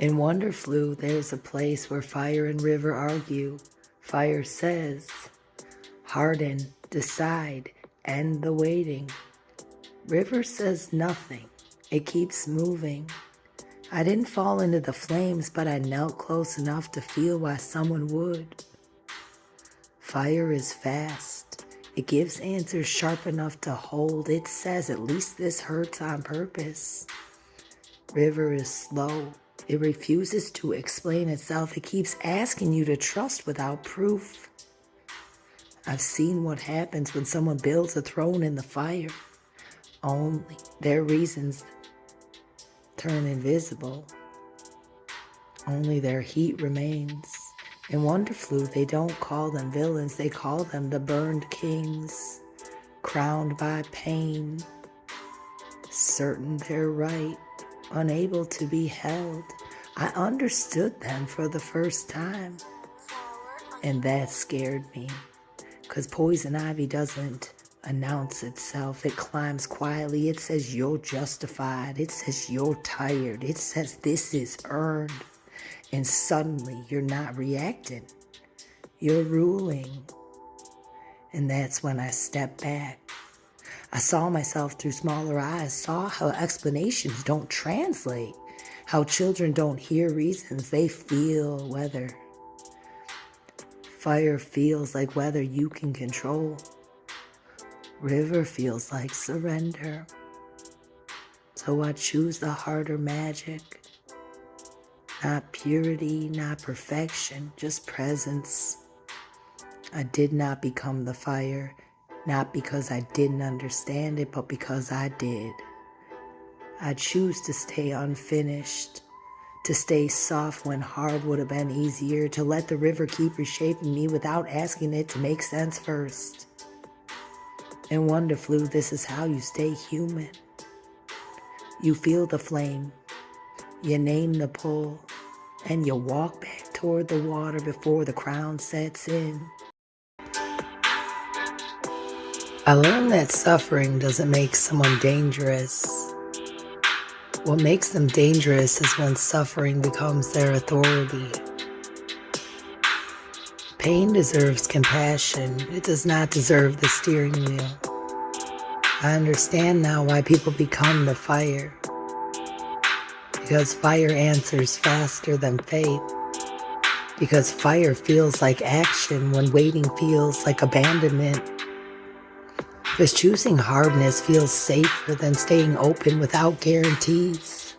In Wonderflu, there's a place where fire and river argue. Fire says, harden, decide, end the waiting. River says nothing. It keeps moving. I didn't fall into the flames, but I knelt close enough to feel why someone would. Fire is fast. It gives answers sharp enough to hold. It says, at least this hurts on purpose. River is slow. It refuses to explain itself. It keeps asking you to trust without proof. I've seen what happens when someone builds a throne in the fire. Only their reasons turn invisible. Only their heat remains. In Wonderflu, they don't call them villains. They call them the burned kings, crowned by pain, certain they're right, unable to be held. I understood them for the first time, and that scared me, because poison ivy doesn't announce itself. It climbs quietly. It says you're justified. It says you're tired. It says this is earned. And suddenly you're not reacting. You're ruling. And that's when I stepped back. I saw myself through smaller eyes, saw how explanations don't translate, how children don't hear reasons, they feel weather. Fire feels like weather you can control. River feels like surrender. So I choose the harder magic. Not purity, not perfection, just presence. I did not become the fire, not because I didn't understand it, but because I did. I choose to stay unfinished, to stay soft when hard would have been easier, to let the river keep reshaping me without asking it to make sense first. In Wonderflu, this is how you stay human. You feel the flame, you name the pull, and you walk back toward the water before the crown sets in. I learned that suffering doesn't make someone dangerous. What makes them dangerous is when suffering becomes their authority. Pain deserves compassion. It does not deserve the steering wheel. I understand now why people become the fire. Because fire answers faster than faith. Because fire feels like action when waiting feels like abandonment. Because choosing hardness feels safer than staying open without guarantees.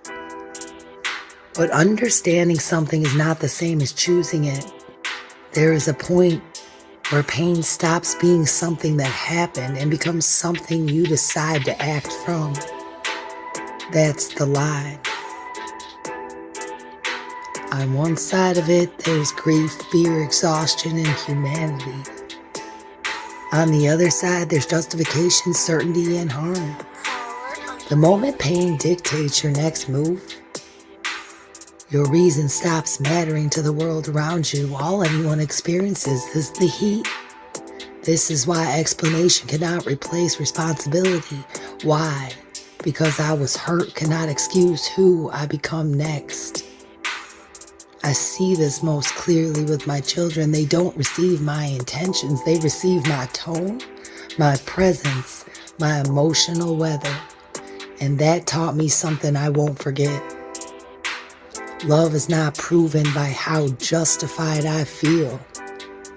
But understanding something is not the same as choosing it. There is a point where pain stops being something that happened and becomes something you decide to act from. That's the line. On one side of it, there's grief, fear, exhaustion, and humanity. On the other side, there's justification, certainty, and harm. The moment pain dictates your next move, your reason stops mattering to the world around you. All anyone experiences is the heat. This is why explanation cannot replace responsibility. Why? Because I was hurt cannot excuse who I become next. I see this most clearly with my children. They don't receive my intentions. They receive my tone, my presence, my emotional weather. And that taught me something I won't forget. Love is not proven by how justified I feel.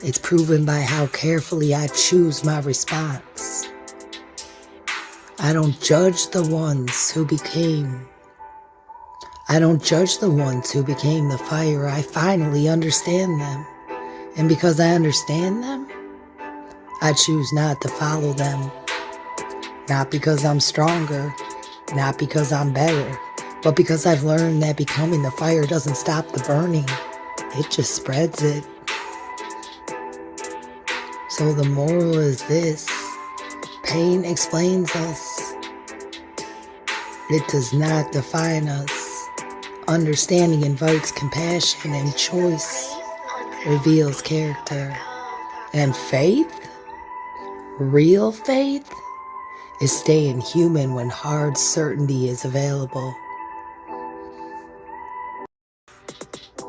It's proven by how carefully I choose my response. I don't judge the ones who became the fire. I finally understand them. And because I understand them, I choose not to follow them. Not because I'm stronger, not because I'm better, but because I've learned that becoming the fire doesn't stop the burning. It just spreads it. So the moral is this: pain explains us. It does not define us. Understanding invites compassion, and choice reveals character. And faith, real faith, is staying human when hard certainty is available.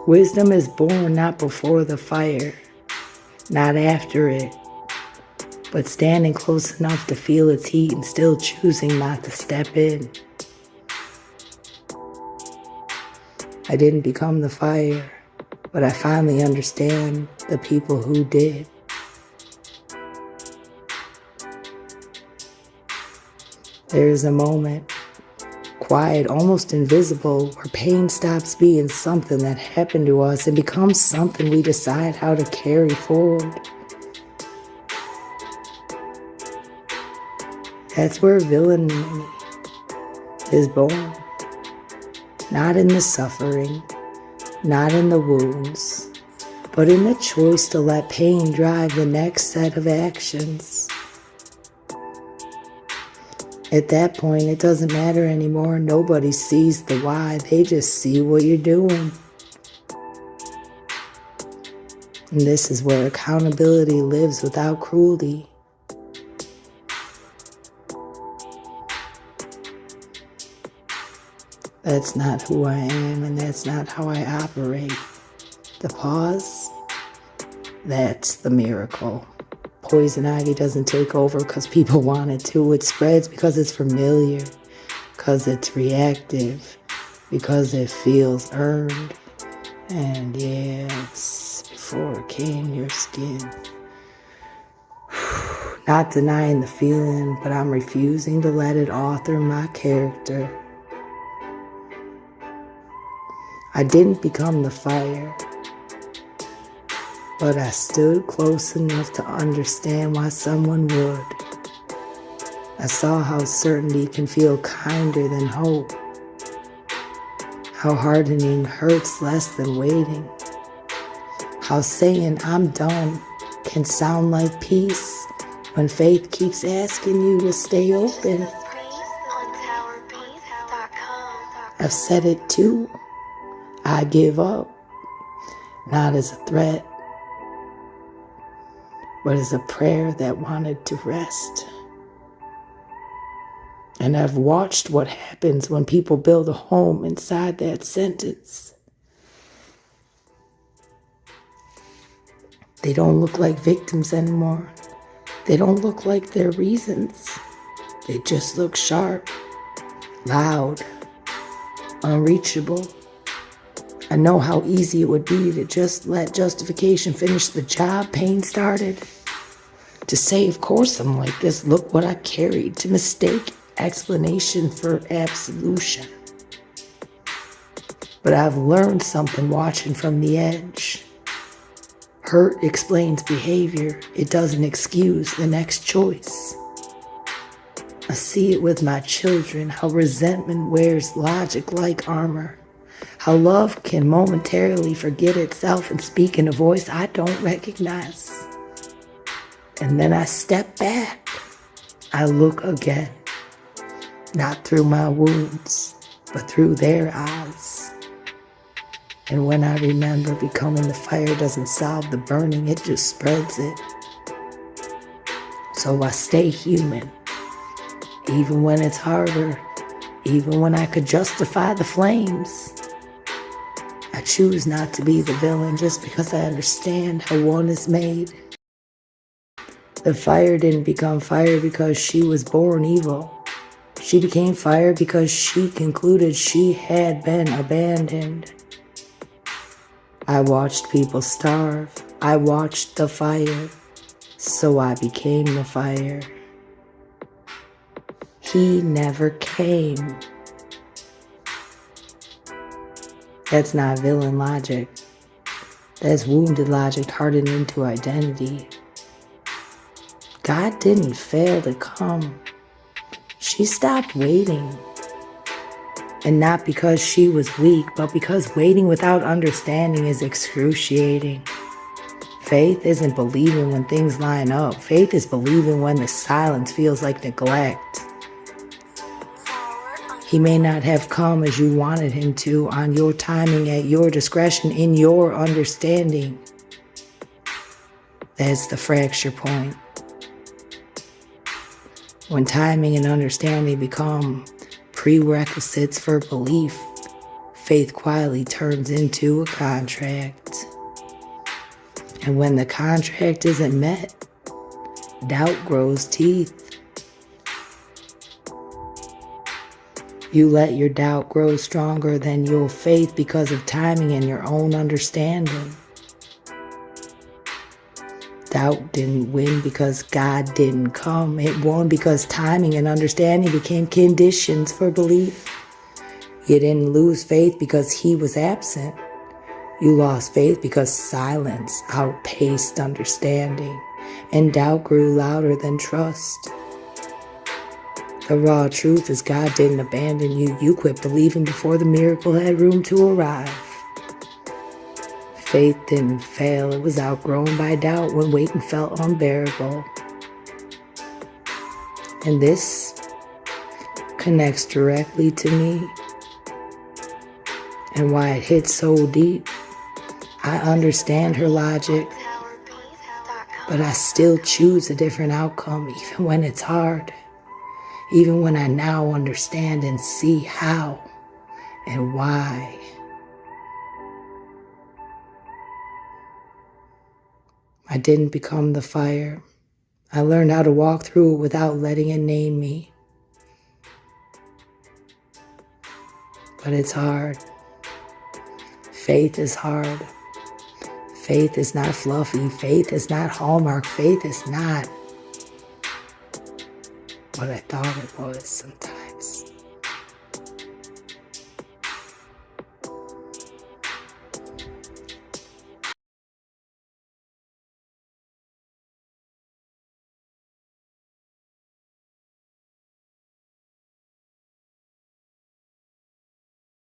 Wisdom is born not before the fire, not after it, but standing close enough to feel its heat and still choosing not to step in. I didn't become the fire, but I finally understand the people who did. There is a moment, quiet, almost invisible, where pain stops being something that happened to us and becomes something we decide how to carry forward. That's where villain in me is born. Not in the suffering, not in the wounds, but in the choice to let pain drive the next set of actions. At that point, it doesn't matter anymore. Nobody sees the why. They just see what you're doing. And this is where accountability lives without cruelty. That's not who I am, and that's not how I operate. The pause, that's the miracle. Poison ivy doesn't take over because people want it to. It spreads because it's familiar, because it's reactive, because it feels earned. And yes, before it came your skin. Not denying the feeling, but I'm refusing to let it author my character. I didn't become the fire, but I stood close enough to understand why someone would. I saw how certainty can feel kinder than hope, how hardening hurts less than waiting, how saying I'm done can sound like peace when faith keeps asking you to stay open. I've said it too. I give up, not as a threat, but as a prayer that wanted to rest. And I've watched what happens when people build a home inside that sentence. They don't look like victims anymore. They don't look like their reasons. They just look sharp, loud, unreachable. I know how easy it would be to just let justification finish the job pain started. To say, of course I'm like this, look what I carried. To mistake explanation for absolution. But I've learned something watching from the edge. Hurt explains behavior. It doesn't excuse the next choice. I see it with my children, how resentment wears logic like armor. How love can momentarily forget itself and speak in a voice I don't recognize. And then I step back. I look again. Not through my wounds, but through their eyes. And when I remember becoming the fire doesn't solve the burning, it just spreads it. So I stay human. Even when it's harder, even when I could justify the flames. I choose not to be the villain just because I understand how one is made. The fire didn't become fire because she was born evil. She became fire because she concluded she had been abandoned. I watched people starve. I watched the fire, so I became the fire. He never came. That's not villain logic. That's wounded logic hardened into identity. God didn't fail to come. She stopped waiting. And not because she was weak, but because waiting without understanding is excruciating. Faith isn't believing when things line up. Faith is believing when the silence feels like neglect. He may not have come as you wanted him to, on your timing, at your discretion, in your understanding. That's the fracture point. When timing and understanding become prerequisites for belief, faith quietly turns into a contract. And when the contract isn't met, doubt grows teeth. You let your doubt grow stronger than your faith because of timing and your own understanding. Doubt didn't win because God didn't come. It won because timing and understanding became conditions for belief. You didn't lose faith because he was absent. You lost faith because silence outpaced understanding, and doubt grew louder than trust. The raw truth is God didn't abandon you. You quit believing before the miracle had room to arrive. Faith didn't fail. It was outgrown by doubt when waiting felt unbearable. And this connects directly to me and why it hits so deep. I understand her logic, but I still choose a different outcome even when it's hard. Even when I now understand and see how and why. I didn't become the fire. I learned how to walk through it without letting it name me. But it's hard. Faith is hard. Faith is not fluffy. Faith is not Hallmark. Faith is not what I thought it was sometimes.